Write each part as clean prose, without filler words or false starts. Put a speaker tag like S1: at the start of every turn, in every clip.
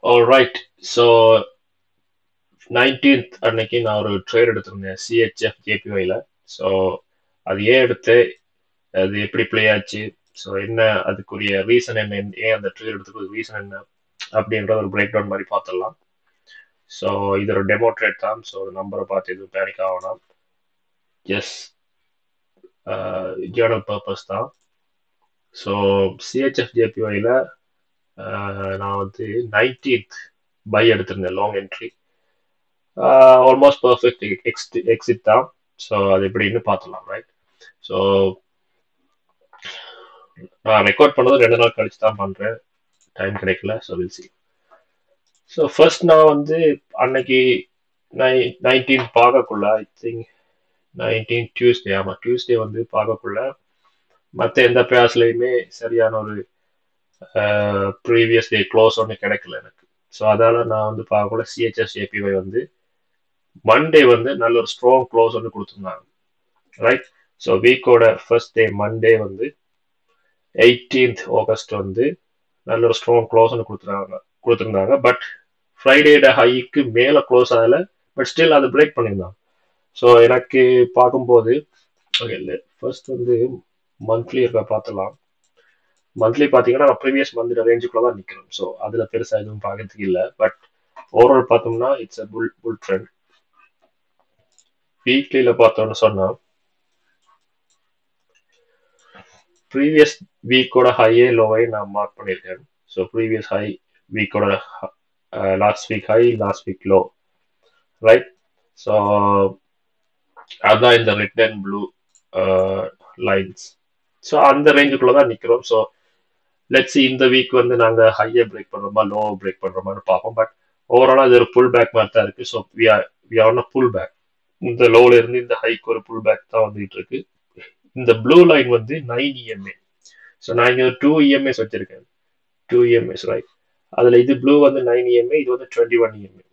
S1: All right. So 19th அன்னைக்கு நான் ஒரு ட்ரேட் எடுத்திருந்தேன் சிஹெச்எஃப் ஜேபிஒய்ல. ஸோ அது ஏன் எடுத்து அது எப்படி ப்ளே ஆச்சு, ஸோ என்ன அதுக்குரிய ரீசன் என்ன, ஏன் அந்த ட்ரேட் எடுத்துக்கு ரீசன் என்ன அப்படின்ற ஒரு பிரேக் டவுன் மாதிரி பார்த்துடலாம். ஸோ இது ஒரு டெமோ ட்ரேட் தான். ஸோ நம்பரை பார்த்து எதுவும் பேனிக் ஆகணும், ஜஸ்ட் ஜேர்னல் பர்பஸ் தான். ஸோ சிஹெச்எஃப் ஜேபிஒய்ல நான் வந்து 19th பை எடுத்திருந்தேன் long entry. Almost perfect exit தான். ஸோ அது எப்படின்னு பார்த்துலாம். ரைட். ஸோ நான் ரெக்கார்ட் பண்ணது 2 நாள் கழிச்சு தான் பண்ணுறேன், டைம் கிடைக்கல. So will see. So first நான் வந்து அன்னைக்கு 19 பார்க்கக்குள்ள, ஐ திங்க் 19 டியூஸ்டே, ஆமாம் டியூஸ்டே வந்து பார்க்கக்குள்ள மற்ற எந்த பேர்ஸ்லையுமே சரியான ஒரு ப்ரீவியஸ் டே க்ளோஸ் ஒன்று கிடைக்கல எனக்கு. ஸோ அதால் நான் வந்து பார்க்கக்குள்ள சிஹெச்எஸ் ஏபிஒய் வந்து மண்டே வந்து நல்ல ஒரு ஸ்ட்ராங் க்ளோஸ் ஒன்று கொடுத்துருந்தாங்க. ரைட். ஸோ வீக்கோட ஃபர்ஸ்ட் டே மண்டே வந்து 18th ஆகஸ்ட் வந்து நல்ல ஒரு ஸ்ட்ராங் க்ளோஸ் ஒன்று கொடுத்துருந்தாங்க. பட் ஃப்ரைடேட ஹைக்கு மேலே க்ளோஸ் ஆகலை, பட் ஸ்டில் அது பிரேக் பண்ணியிருந்தாங்க. ஸோ எனக்கு பார்க்கும்போது ஓகே இல்லை, ஃபர்ஸ்ட் வந்து மந்த்லி இருக்கா பார்த்துலாம். மந்த்லி பார்த்தீங்கன்னா நான் ப்ரீவியஸ் மந்த் ரேஞ்சுக்குள்ள தான் நிற்கிறோம். ஸோ அதில் பெருசாக எதுவும் பார்க்கறதுக்கு இல்லை. பட் ஓவரால் பார்த்தோம்னா இட்ஸ் அ புல் ட்ரெண்ட். வீக்லியில் பார்த்தோன்னு சொன்னால் ப்ரீவியஸ் வீக்கோட ஹையே லோவை நான் மார்க் பண்ணியிருக்கேன். ஸோ ப்ரீவியஸ் ஹை வீக்கோட last week high, last week low. Right. So அதுதான் இந்த red and blue lines. So அந்த ரேஞ்சுக்குள்ள தான் நிற்கிறோம். ஸோ லெட்ஸ் இந்த வீக் வந்து நாங்கள் ஹையை பிரேக் பண்ணுறோமா லோ பிரேக் பண்ணுறோமான்னு பார்ப்போம். பட் ஓவராலாக இது ஒரு புல் பேக் மாதிரி தான் இருக்குது. So we are full pack. இந்த லோல இருந்து இந்த ஹைக்கு ஒரு புல் பேக் தான் வந்துட்டு இருக்கு. இந்த ப்ளூ லைன் வந்து 9 EMA. ஸோ நான் இங்கே 2 EMAs வச்சிருக்கேன், 2 EMAs. ரைட். அதில் இது ப்ளூ வந்து 9 EMA, இது வந்து 21 EMA.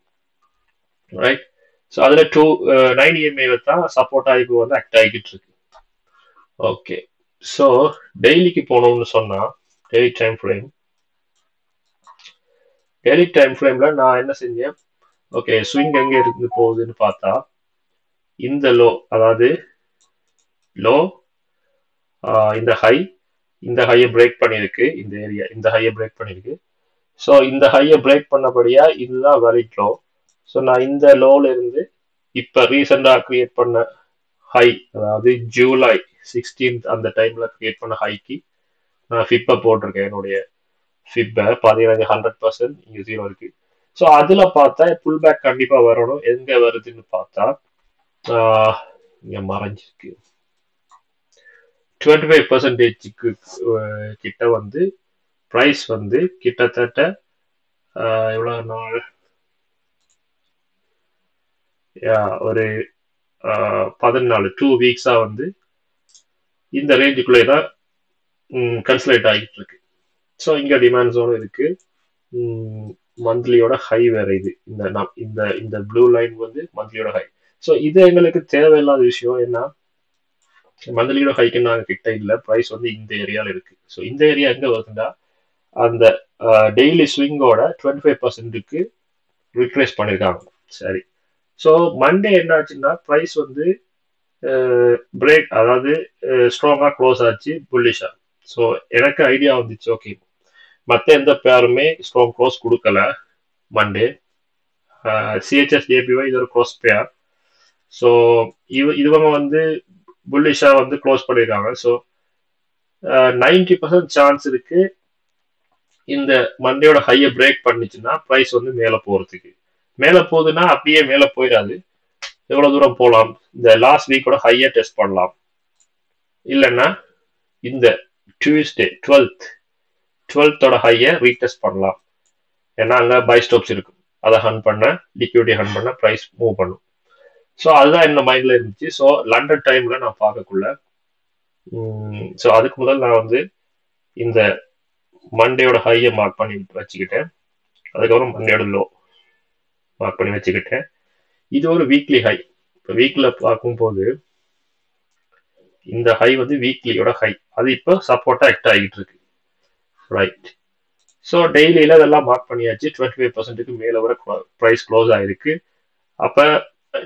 S1: ரைட். ஸோ அதில் 9 EMA தான் சப்போர்ட் ஆகி வந்து ஆக்ட் ஆகிக்கிட்டு இருக்கு. ஓகே. ஸோ டெய்லிக்கு போனோம்னு சொன்னால் டெய்லி டைம் ஃப்ரேம்ல நான் என்ன செஞ்சேன், ஓகே ஸ்விங் எங்கே இருந்து போகுதுன்னு பார்த்தா இந்த லோ, அதாவது லோ இந்த ஹையை பிரேக் பண்ணியிருக்கு, இந்த ஏரியா இந்த ஹையை பிரேக் பண்ணியிருக்கு. ஸோ இந்த ஹையை பிரேக் பண்ணபடியா இதுதான் வெலிட் லோ. ஸோ நான் இந்த லோல இருந்து இப்போ ரீசெண்டாக கிரியேட் பண்ண ஹை, அதாவது ஜூலை 16th அந்த டைம்ல கிரியேட் பண்ண ஹைக்கு நான் ஃபிப்பை போட்டிருக்கேன். என்னுடைய ஃபிப்பை பார்த்தீங்கன்னா 100%, இங்கே 0 இருக்கு. ஸோ அதில் பார்த்தா புல் பேக் கண்டிப்பாக வரணும். எங்கே வருதுன்னு பார்த்தா இங்கே மறைஞ்சிருக்கு 25% கிட்ட வந்து ப்ரைஸ் வந்து கிட்டத்தட்ட எவ்வளோ நாள், ஒரு 14 2 வீக்ஸா வந்து இந்த ரேஞ்சுக்குள்ளே தான் கன்சல்டேட் ஆகிட்டு இருக்கு. ஸோ இங்கே டிமாண்ட் ஜோனும் இருக்கு. மந்த்லியோட ஹை வேற இது, இந்த ப்ளூ லைன் வந்து மந்த்லியோட ஹை. ஸோ இது எங்களுக்கு தேவையில்லாத விஷயம். ஏன்னா மந்த்லியோட ஹைக்கு நாங்கள் கிட்ட இல்லை, ப்ரைஸ் வந்து இந்த ஏரியாவில் இருக்கு. ஸோ இந்த ஏரியா எங்கே வருதுன்னா அந்த டெய்லி ஸ்விங்கோட 25%க்கு ரிட்ரேஸ் பண்ணியிருக்காங்க. சரி. ஸோ மண்டே என்ன ஆச்சுன்னா ப்ரைஸ் வந்து பிரேக், அதாவது ஸ்ட்ராங்காக க்ளோஸ் ஆச்சு புல்லிஷா. ஸோ எனக்கு ஐடியா வந்துச்சு, ஓகே மற்ற எந்த பேருமே ஸ்ட்ராங் க்ளோஸ் கொடுக்கல மண்டே. சிஹெச்எஸ் ஜேபிஒய் இது ஒரு க்ளோஸ் பேர். ஸோ இவங்க வந்து புல்லிஷா வந்து க்ளோஸ் பண்ணியிருக்காங்க. ஸோ 90% சான்ஸ் இருக்கு இந்த மண்டேயோட ஹையை பிரேக் பண்ணிச்சுன்னா ப்ரைஸ் வந்து மேலே போகிறதுக்கு. மேலே போகுதுன்னா அப்படியே மேலே போயிடாது, எவ்வளோ தூரம் போகலாம், இந்த லாஸ்ட் வீக்கோட ஹையை டெஸ்ட் பண்ணலாம். இல்லைன்னா இந்த டியூஸ்டே 12th ஹையை ரீடெஸ்ட் பண்ணலாம். ஏன்னா அங்கே பை ஸ்டாப்ஸ் இருக்கும், அதை ஹன் பண்ண லிக்விடிட்டி ஹன் பண்ண ப்ரைஸ் மூவ் பண்ணும். ஸோ அதுதான் என்ன மைண்டில் இருந்துச்சு. ஸோ லண்டன் டைமில் நான் பார்க்கக்குள்ள, ஸோ அதுக்கு முதல் நான் வந்து இந்த மண்டேயோட ஹையை மார்க் பண்ணி வச்சுக்கிட்டேன். அதுக்கப்புறம் மண்டேயோட லோ மார்க் பண்ணி வச்சுக்கிட்டேன். இது ஒரு வீக்லி ஹை. இப்போ வீக்கில் பார்க்கும்போது இந்த ஹை வந்து வீக்லியோட ஹை, அது இப்போ சப்போர்ட்டாக ஆக்ட் ஆகிட்டு இருக்கு. ரைட். ஸோ டெய்லியில் அதெல்லாம் மார்க் பண்ணியாச்சு. 25%க்கு மேலே வர ப்ரைஸ் க்ளோஸ் ஆயிருக்கு. அப்போ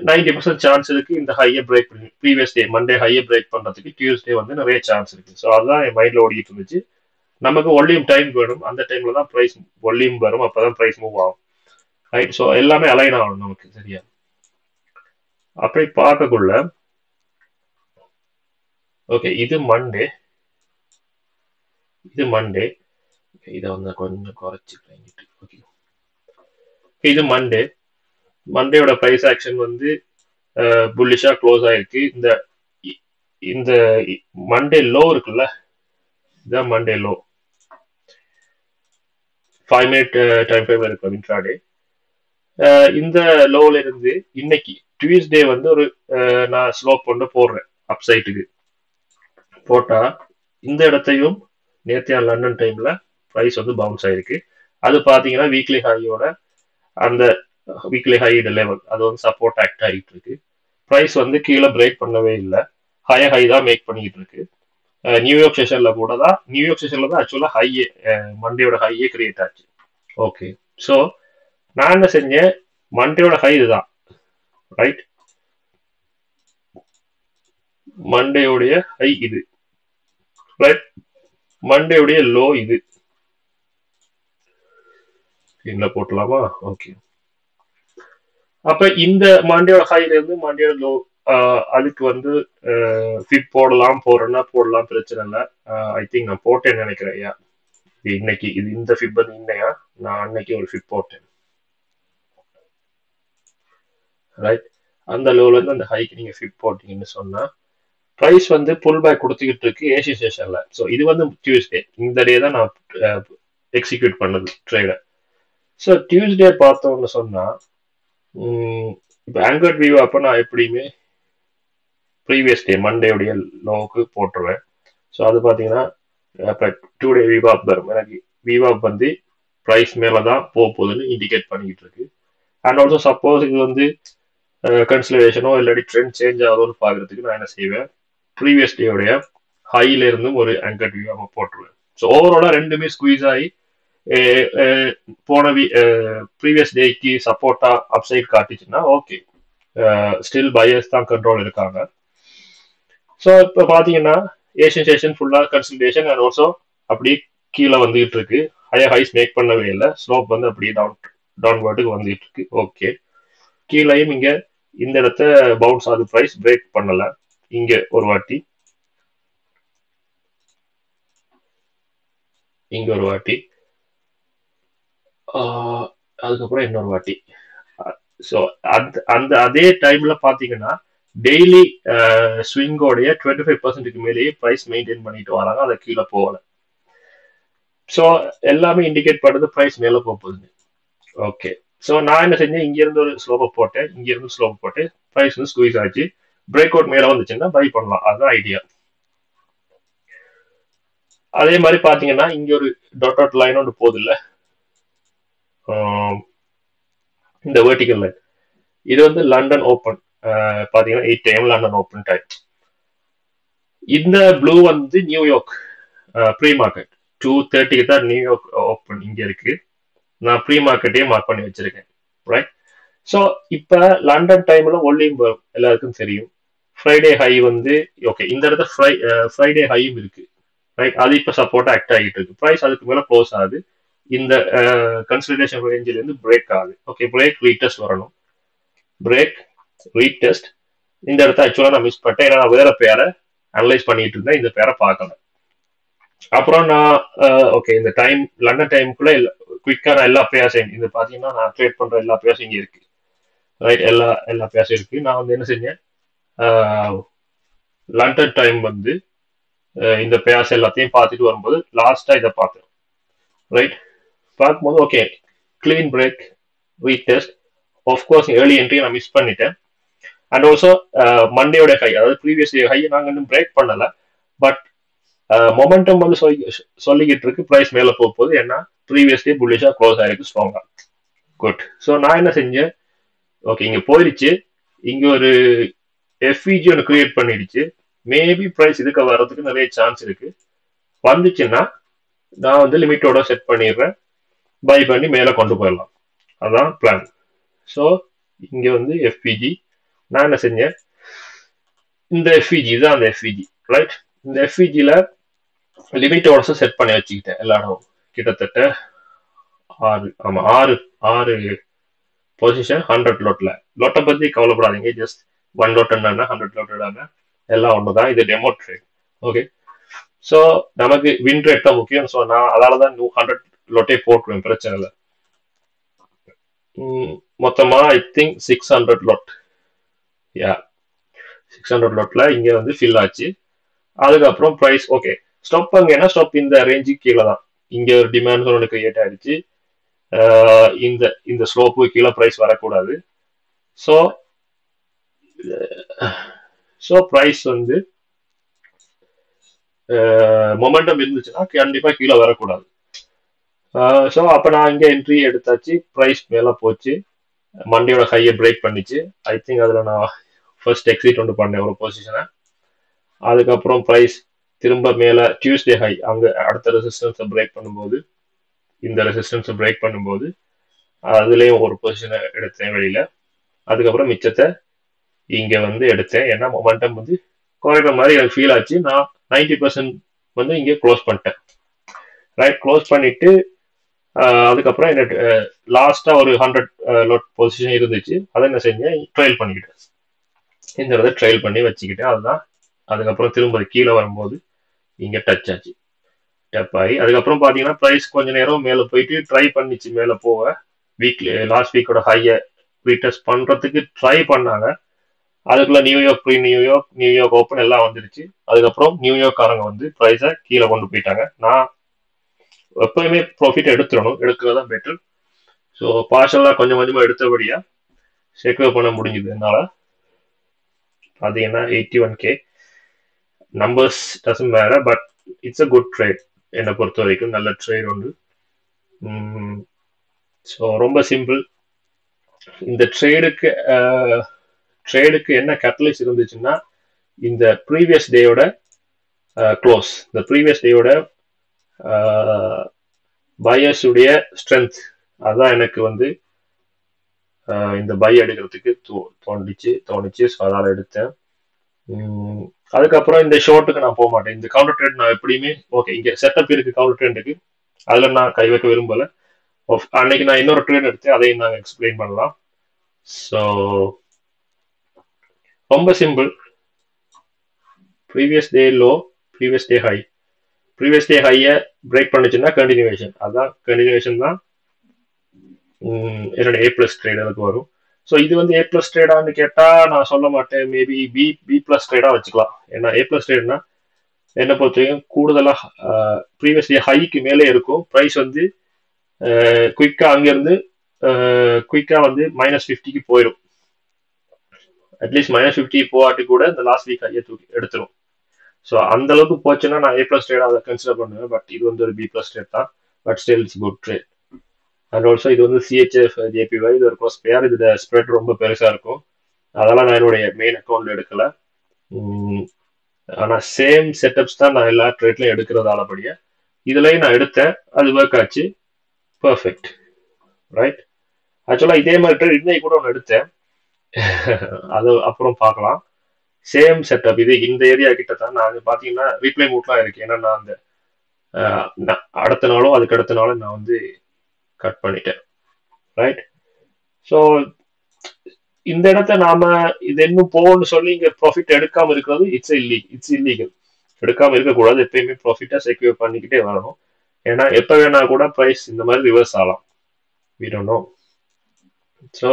S1: 90% சான்ஸ் இருக்கு இந்த ஹையை பிரேக் பண்ணி ப்ரீவியஸ் டே மண்டே ஹையை பிரேக் பண்ணுறதுக்கு டியூஸ்டே வந்து நிறைய சான்ஸ் இருக்கு. ஸோ அதுதான் என் மைண்டில் ஓடிட்டு இருந்துச்சு. நமக்கு வால்யூம் டைம் வேணும், அந்த டைம்ல தான் ப்ரைஸ் வால்யூம் வரும், அப்பதான் ப்ரைஸ் மூவ் ஆகும். ரைட். ஸோ எல்லாமே அலைன் ஆகணும் நமக்கு, சரியா? அப்படி பார்க்கக்குள்ள ஓகே, இது மண்டே இதை வந்து கொஞ்சம் குறைச்சிக்கிறேன். ஓகே, இது மண்டேயோட ப்ரைஸ் ஆக்ஷன் வந்து புல்லிஷா க்ளோஸ் ஆயிருக்கு. இந்த மண்டே லோ இருக்குல்ல, இதான் Monday low 5 minute time frame இருக்கு இன்ட்ராடே. இந்த லோல இருந்து இன்னைக்கு டியூஸ்டே வந்து ஒரு நான் ஸ்லோப் கொண்டு போடுறேன் அப்சைட்டுக்கு. போட்டா இந்த இடத்தையும் நேற்றைய லண்டன் டைம்ல ப்ரைஸ் வந்து பவுன்ஸ் ஆயிருக்கு. அது பாத்தீங்கன்னா வீக்லி ஹையோட அந்த வீக்லி ஹை லெவல் அது வந்து சப்போர்ட் ஆக்ட் ஆகிட்டு இருக்கு. ப்ரைஸ் வந்து கீழே பிரேக் பண்ணவே இல்லை, ஹை தான் மேக் பண்ணிட்டு இருக்கு. நியூயார்க் செஷன்ல தான் ஆக்சுவலா ஹையே மண்டேயோட ஹையே கிரியேட் ஆச்சு. ஓகே, ஸோ நான் என்ன செஞ்சேன், மண்டேயோட ஹை இதுதான், ரைட்? மண்டேயோடைய ஹை இது, ரைட்? மண்டேயோடைய லோ இது. என்ன போட்டலாமா? ஓகே, அப்ப இந்த மண்டேயோட ஹைல இருந்து மண்டேயோட லோ அதுக்கு வந்து ஃபிட் போடலாம், போடலாம், பிரச்சனை இல்லை. ஐ திங்க் நான் போட்டேன்னு நினைக்கிறேன். இன்னைக்கு இது இந்த ஃபிட் வந்து இன்னையா, நான் அன்னைக்கு ஒரு ஃபிட் போட்டேன், ரைட்? அந்த லோல இருந்து அந்த ஹைக்கு நீங்க ஃபிட் போட்டீங்கன்னு சொன்னா ப்ரைஸ் வந்து புல் பேக் கொடுத்துக்கிட்டு இருக்கு ஏசியன் செஷன்ல. ஸோ இது வந்து டியூஸ்டே, இந்த டே தான் நான் எக்ஸிக்யூட் பண்ணது ட்ரேடை. ஸோ டியூஸ்டே பார்த்தோம்னு சொன்னா இப்போ ஆங்கர்ட் வியூ அப்போ நான் எப்படியுமே ப்ரீவியஸ் டே மண்டேவுடைய லோவுக்கு போட்டுருவேன். ஸோ அது பார்த்தீங்கன்னா இப்போ 2 டே விவாப் வரும். எனக்கு விவாப் வந்து ப்ரைஸ் மேலே தான் போகுதுன்னு இண்டிகேட் பண்ணிக்கிட்டு இருக்கு. அண்ட் ஆல்சோ சப்போஸ் இது வந்து கன்சிடரேஷனோ இல்லாட்டி ட்ரெண்ட் சேஞ்ச் ஆகுதுன்னு பார்க்கறதுக்கு நான் என்ன செய்வேன், ப்ரீவியஸ் டேயோடைய ஹைல இருந்தும் ஒரு ஆங்கர்ட் வியூ நம்ம போட்டுருவேன். ஸோ ஓவராலா ரெண்டுமே ஸ்குவீஸ் ஆகி போன ப்ரீவியஸ் டேக்கு சப்போர்ட்டா அப்சைட் காட்டிச்சுன்னா ஓகே, ஸ்டில் பையர்ஸ் தான் கண்ட்ரோல் இருக்காங்க. ஸோ இப்போ பார்த்தீங்கன்னா ஏஷியன் செஷன் ஃபுல்லாக கன்சல்டேஷன் அண்ட் ஆல்சோ அப்படியே கீழே வந்துகிட்டு இருக்கு. ஹைஸ் மேக் பண்ணவே இல்லை, ஸ்லோப் வந்து அப்படியே டவுன்வர்டுக்கு வந்துகிட்டு இருக்கு. ஓகே, கீழேயும் இங்க இந்த இடத்த பவுன்ஸ் ஆகுது, ப்ரைஸ் பிரேக் பண்ணல. இங்க ஒரு வாட்டி, இங்க ஒரு வாட்டி, அதுக்கப்புறம் இன்னொரு வாட்டி. ஸோ அந்த அதே டைம்ல பாத்தீங்கன்னா டெய்லி ஸ்விங்கோடைய 25%க்கு மேலேயே ப்ரைஸ் மெயின்டைன் பண்ணிட்டு வராங்க, அதை கீழே போகல. ஸோ எல்லாமே இண்டிகேட் பண்ணுறது ப்ரைஸ் மேலே போகுது. ஓகே, ஸோ நான் என்ன செஞ்சேன், இங்க இருந்து ஒரு ஸ்லோப்பை போட்டேன், இங்க இருந்து ஸ்லோப் போட்டு ப்ரைஸ் வந்து ஸ்குவீஸ் ஆச்சு. பிரேக் அவுட் மேலே வந்துச்சுன்னா பை பண்ணலாம், அதுதான் ஐடியா. அதே மாதிரி பாத்தீங்கன்னா இங்க ஒரு டாட் லைன் ஒன்று போகுது இல்ல, இந்த வெர்டிகல் லைன், இது வந்து லண்டன் ஓப்பன் பாத்தீங்கன்னா 8 AM லண்டன் ஓப்பன் டைம். இந்த ப்ளூ வந்து நியூயார்க் ப்ரீ மார்க்கெட் 2:30க்கு தான் நியூயார்க் ஓப்பன் இங்க இருக்கு. நான் ப்ரீ மார்க்கெட்டையும் மார்க் பண்ணி வச்சிருக்கேன், ரைட்? ஸோ இப்போ லண்டன் டைம்ல வால்யூம் வரும், எல்லாருக்கும் தெரியும். ஃப்ரைடே ஹை வந்து ஓகே, இந்த இடத்துல ஃப்ரைடே ஹையும் இருக்கு, ரைட்? அது இப்போ சப்போர்ட் ஆக்ட் ஆகிட்டு இருக்கு. ப்ரைஸ் அதுக்கு மேலே க்ளோஸ் ஆகுது, இந்த கன்சல்டேஷன் ரேஞ்சில் இருந்து பிரேக் ஆகுது. ஓகே, பிரேக் ரீடெஸ்ட் வரணும், பிரேக் ரீடெஸ்ட். இந்த இடத்த ஆக்சுவலாக நான் மிஸ் பண்ணிட்டேன், ஏன்னா நான் வேற பேரை அனலைஸ் பண்ணிட்டு இருந்தேன், இந்த பேரை பார்க்கல. அப்புறம் நான் ஓகே, இந்த டைம் லண்டன் டைமுக்குள்ள குவிக்கா நான் எல்லா பேஸையும் இந்த பார்த்தீங்கன்னா நான் ட்ரேட் பண்ற எல்லா பேஸும் இங்கே இருக்கு, ரைட்? எல்லா பேஸும் இருக்கு. நான் வந்து என்ன செஞ்சேன், லண்டன் டைம் வந்து இந்த பேஸ் எல்லாத்தையும் பார்த்துட்டு வரும்போது லாஸ்டா இதை பார்த்தேன், ரைட்? பார்க்கும்போது okay, clean break retest. Of course early entry நான் மிஸ் பண்ணிட்டேன். அண்ட் ஆல்சோ மண்டேயோட ஹை, அதாவது ப்ரீவியஸ் டே ஹை நாங்கள் இன்னும் பிரேக் பண்ணல, பட் மொமெண்டம் வந்து சொல்லிக்கிட்டு இருக்கு ப்ரைஸ் மேலே போகுது. ஏன்னா ப்ரீவியஸ் டே புல்லிஷா க்ளோஸ் ஆயிருக்கு ஸ்ட்ராங்கா. குட். ஸோ நான் என்ன செஞ்சேன், ஓகே இங்க போயிடுச்சு, இங்க ஒரு எஃப்இஜி ஒன்று கிரியேட் பண்ணிடுச்சு. மேபி ப்ரைஸ் இதுக்கு வர்றதுக்கு நிறைய சான்ஸ் இருக்கு. வந்துச்சுன்னா நான் வந்து லிமிட்டோட செட் பண்ணிடுறேன், பை பண்ணி மேலே கொண்டு போயிடலாம். அதான் பிளான். ஸோ இங்கே வந்து எஃபிஜி நான் என்ன செஞ்சேன், இந்த எஃபிஜி தான் அந்த எஃபிஜி, ரைட்? இந்த எஃபிஜியில் லிமிட் ஆர்டர்ஸை செட் பண்ணி வச்சுக்கிட்டேன் எல்லா இடமும். கிட்டத்தட்ட 6 பொசிஷன் 100 லோட்ல. லோட்டை பற்றி கவலைப்படாதீங்க, ஜஸ்ட் 1 லோட் என்ன 100 லோட் என்ன எல்லாம் ஒன்று தான். இது டெமோ ட்ரேட். ஓகே, ஸோ நமக்கு வின் ரேட் தான் முக்கியம். ஸோ நான் அதால தான் 100 லோட்டே போட்டுருவேன், பிரச்சனை இல்லை. மொத்தமா ஐ திங்க் 600 லோட். யா 600 லோட்ல இங்க வந்து ஃபில் ஆச்சு. அதுக்கப்புறம் ப்ரைஸ் ஓகே. ஸ்டாப் அங்க என்ன ஸ்டாப் இந்த ரேஞ்சுக்கு கீழே தான். இங்க ஒரு டிமாண்ட் ஒன்று கிரியேட் ஆயிடுச்சு. இந்த ஸ்லோப்பு கீழே ப்ரைஸ் வரக்கூடாது. ஸோ ப்ரைஸ் வந்து மொமெண்டம் இருந்துச்சுன்னா கண்டிப்பா கீழே வரக்கூடாது. ஸோ அப்போ நான் இங்கே என்ட்ரி எடுத்தாச்சு. ப்ரைஸ் மேலே போச்சு, மண்டியோட ஹையை பிரேக் பண்ணிச்சு. ஐ திங்க் அதில் நான் ஃபர்ஸ்ட் எக்ஸிட் ஒன்று பண்ணேன் ஒரு பொசிஷனை. அதுக்கப்புறம் ப்ரைஸ் திரும்ப மேலே டியூஸ்டே ஹை அங்கே அடுத்த ரெசிஸ்டன்ஸை பிரேக் பண்ணும்போது, இந்த ரெசிஸ்டன்ஸை பிரேக் பண்ணும்போது அதுலேயும் ஒரு பொசிஷனை எடுத்தேன் வெளியில. அதுக்கப்புறம் மிச்சத்தை இங்கே வந்து எடுத்தேன். ஏன்னா மொமெண்டம் வந்து குறைக்கிற மாதிரி எனக்கு ஃபீல் ஆச்சு. நான் 90% வந்து இங்கே க்ளோஸ் பண்ணிட்டேன், ரைட்? க்ளோஸ் பண்ணிட்டு அதுக்கப்புறம் எனக்கு லாஸ்டா ஒரு 100 லோட் பொசிஷன் இருந்துச்சு. அதை என்ன செஞ்சேன், ட்ரையல் பண்ணிக்கிட்டேன். இந்த இடத்த ட்ரையல் பண்ணி வச்சுக்கிட்டேன். அதுதான் அதுக்கப்புறம் திரும்ப கீழே வரும்போது இங்கே டச் ஆச்சு, டப் ஆகி. அதுக்கப்புறம் பார்த்தீங்கன்னா ப்ரைஸ் கொஞ்ச நேரம் மேலே போயிட்டு ட்ரை பண்ணிச்சு மேலே போக. லாஸ்ட் வீக்கோட ஹையை ரீடெஸ்ட் பண்ணுறதுக்கு ட்ரை பண்ணாங்க. அதுக்குள்ள நியூயார்க் ஓப்பன் எல்லாம் வந்துருச்சு. அதுக்கப்புறம் நியூயார்க்காரங்க வந்து ப்ரைஸை கீழே கொண்டு போயிட்டாங்க. நான் எப்பயுமே ப்ராஃபிட் எடுக்கிறதா பெட்டர். ஸோ பார்ஷலாக கொஞ்சம் கொஞ்சமாக எடுத்தபடியா செக்யூர் பண்ண முடிஞ்சுது என்னால். பார்த்தீங்கன்னா 81K numbers doesn't matter, but it's a good trade. என்னை பொறுத்த வரைக்கும் நல்ல ட்ரேட் உண்டு. ஸோ ரொம்ப சிம்பிள். இந்த ட்ரேடுக்கு என்ன கேட்டலிஸ்ட் இருந்துச்சுன்னா, இந்த ப்ரீவியஸ் டேயோட க்ளோஸ், இந்த ப்ரீவியஸ் டேயோட பையர்ஸுடைய ஸ்ட்ரென்த், அதான் எனக்கு வந்து இந்த பை எடுக்கிறதுக்கு தோணுச்சு. ஸோ அதால் எடுத்தேன். அதுக்கப்புறம் இந்த ஷோர்ட்டுக்கு நான் போக மாட்டேன். இந்த கவுண்டர் ட்ரேட் நான் எப்படியுமே ஓகே, இங்கே செட்டப் இருக்கு கவுண்டர் ட்ரேண்டுக்கு, அதில் நான் கை வைக்க விரும்பலை. அன்னைக்கு நான் இன்னொரு ட்ரேட் எடுத்தேன், அதையும் நாங்கள் எக்ஸ்பிளைன் பண்ணலாம். ஸோ ரொம்ப simple. Previous day low, previous day high, previous day ஹையை பிரேக் பண்ணிச்சுன்னா கண்டினியூவேஷன். அதான் கண்டினியூவேஷன் தான் என்னோட A+ ட்ரேடருக்கு வரும். ஸோ இது வந்து A+ ட்ரேடான்னு கேட்டால் நான் சொல்ல மாட்டேன். மேபி B+ ட்ரேடாக வச்சுக்கலாம். ஏன்னா A+ ட்ரேட்னா என்னை பொறுத்த வரைக்கும் கூடுதலாக ப்ரீவியஸ் டே ஹைக்கு மேலே இருக்கும். ப்ரைஸ் வந்து குயிக்காக அங்கேருந்து குயிக்காக வந்து -50க்கு போயிடும். அட்லீஸ்ட் -50 போகாட்டி கூட இந்த லாஸ்ட் வீக் ஹையை தூக்கி எடுத்துரும். ஸோ அந்த அளவுக்கு போச்சுன்னா நான் A+ ட்ரேடாக அதை கன்சிடர் பண்ணுவேன். பட் இது வந்து ஒரு B+ ட்ரேட் தான். But still it's good trade. And also இது வந்து CHF JPY, இது ஒரு ஸ்பேர். இது ஸ்ப்ரெட் ரொம்ப பெருசாக இருக்கும். அதெல்லாம் நான் என்னுடைய மெயின் அக்கௌண்ட்ல எடுக்கல. ஆனால் சேம் செட்டப்ஸ் தான் நான் எல்லா ட்ரேட்லையும் எடுக்கிறதாலபடியா இதுலையும் நான் எடுத்தேன். அது ஒர்க் ஆச்சு, பர்ஃபெக்ட், ரைட்? ஆக்சுவலாக இதே மாதிரி ட்ரேட் இன்னைக்கு கூட ஒன்று எடுத்தேன், அது அப்புறம் பார்க்கலாம். Same setup. இது இந்த ஏரியா கிட்ட தான். நான் பார்த்தீங்கன்னா ரீப்ளே மூட்லாம் இருக்கு. ஏன்னா நான் அந்த அடுத்த நாளும் அதுக்கு அடுத்த நாளும் நான் வந்து கட் பண்ணிட்டேன், ரைட்? ஸோ இந்த இடத்த நாம இது இன்னும் போகணும்னு சொல்லி இங்க ப்ராஃபிட் எடுக்காம இருக்கிறது இட்ஸ் இல்லீகல். எடுக்காம இருக்கக்கூடாது. எப்பயுமே ப்ராஃபிட்டா செக்யூர் பண்ணிக்கிட்டே வரணும். ஏன்னா எப்ப வேணா கூட ப்ரைஸ் இந்த மாதிரி ரிவர்ஸ் ஆகலாம். we don't know. ஸோ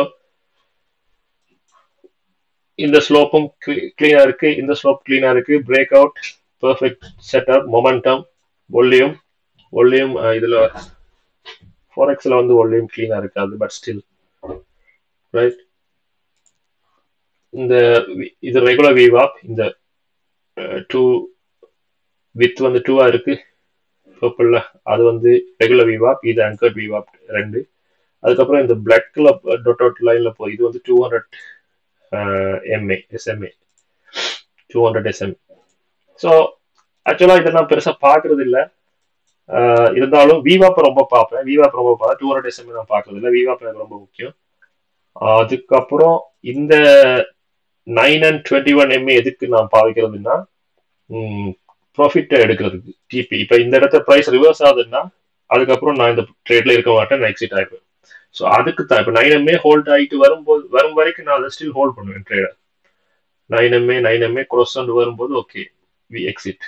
S1: இந்த ஸ்லோப்பும் கிளீனா இருக்கு, இந்த ஸ்லோப் கிளீனா இருக்கு. Break out, perfect setup, momentum, ஒல்லியும் இதுல ஃபாரெக்ஸ்ல வந்து ஒல்லியும் கிளீனா இருக்காது. But still right. இது ரெகுலர் விவாப். இந்த 2 வித் வந்து 2 இருக்கு பர்பிள்ல, அது வந்து ரெகுலர் விவாப். இது ஆங்கர்ட் விவாப் 2. அதுக்கப்புறம் இந்த பிளாக் கலர் டாட் லைன்ல போய் இது வந்து 200 SMA 200 SMA. ஸோ ஆக்சுவலா இதெல்லாம் பெருசா பாக்குறது இல்லை. இருந்தாலும் விவாப் ரொம்ப பார்ப்பேன். விவாப் ரொம்ப பார்ப்பேன். 200 SMA நான் பார்க்கறது இல்லை. விவாப் எனக்கு ரொம்ப முக்கியம். அதுக்கப்புறம் இந்த 9 and 21 MA எதுக்கு நான் பாவிக்கிறதுன்னா ப்ராஃபிட் எடுக்கிறதுக்கு டிபி. இப்போ இந்த இடத்த ப்ரைஸ் ரிவர்ஸ் ஆகுதுன்னா அதுக்கப்புறம் நான் இந்த ட்ரேட்ல இருக்க மாட்டேன், நான் எக்ஸிட் ஆயிடுவேன். ஸோ அதுக்கு தான் இப்போ 9 MA ஹோல்ட் ஆகிட்டு வரும் வரைக்கும் நான் அதை ஸ்டில் ஹோல்ட் பண்ணுவேன் ட்ரேடர். 9 MA க்ரோஸ் வரும்போது ஓகே வி எக்ஸிட்.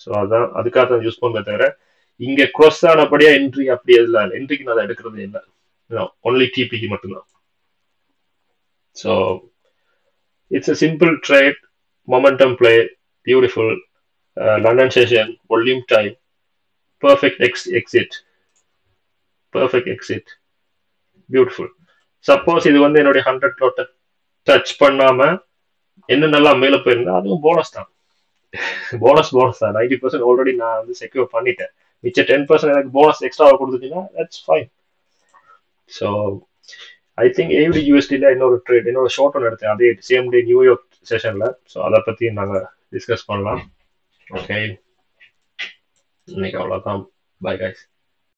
S1: ஸோ அதான் அதுக்காக தான் யூஸ் பண்ணுறத தவிர இங்கே க்ரோஸ் ஆனபடியா என்ட்ரி அப்படி எதுவும் இல்லை. என்ட்ரிக்கு நான் அதை எடுக்கிறது இல்லை, ஒன்லி டிபிக்கு மட்டும்தான். So it's a simple trade, momentum play, beautiful, London session, volume time, perfect exit, perfect exit, beautiful. Suppose இது வந்து என்னுடைய 100 டச் பண்ணாம என்ன நல்லா மேல போயிருந்தா அதுவும் போனஸ் தான். போனஸ் தான். 90% ஆல்ரெடி நான் வந்து செக்யூர் பண்ணிட்டேன். மிச்ச 10% எனக்கு போனஸ் எக்ஸ்ட்ரா கொடுத்துட்டீங்கன்னா that's fine. So I think AUD யூஎஸ்டியில் இன்னொரு ஷார்ட் ஒன்று எடுத்தேன், அதே சேம் டே நியூயார்க் செஷனில். ஸோ அதை பற்றி நாங்கள் டிஸ்கஸ் பண்ணலாம். ஓகே, இன்னைக்கு அவ்வளோதான். Bye guys.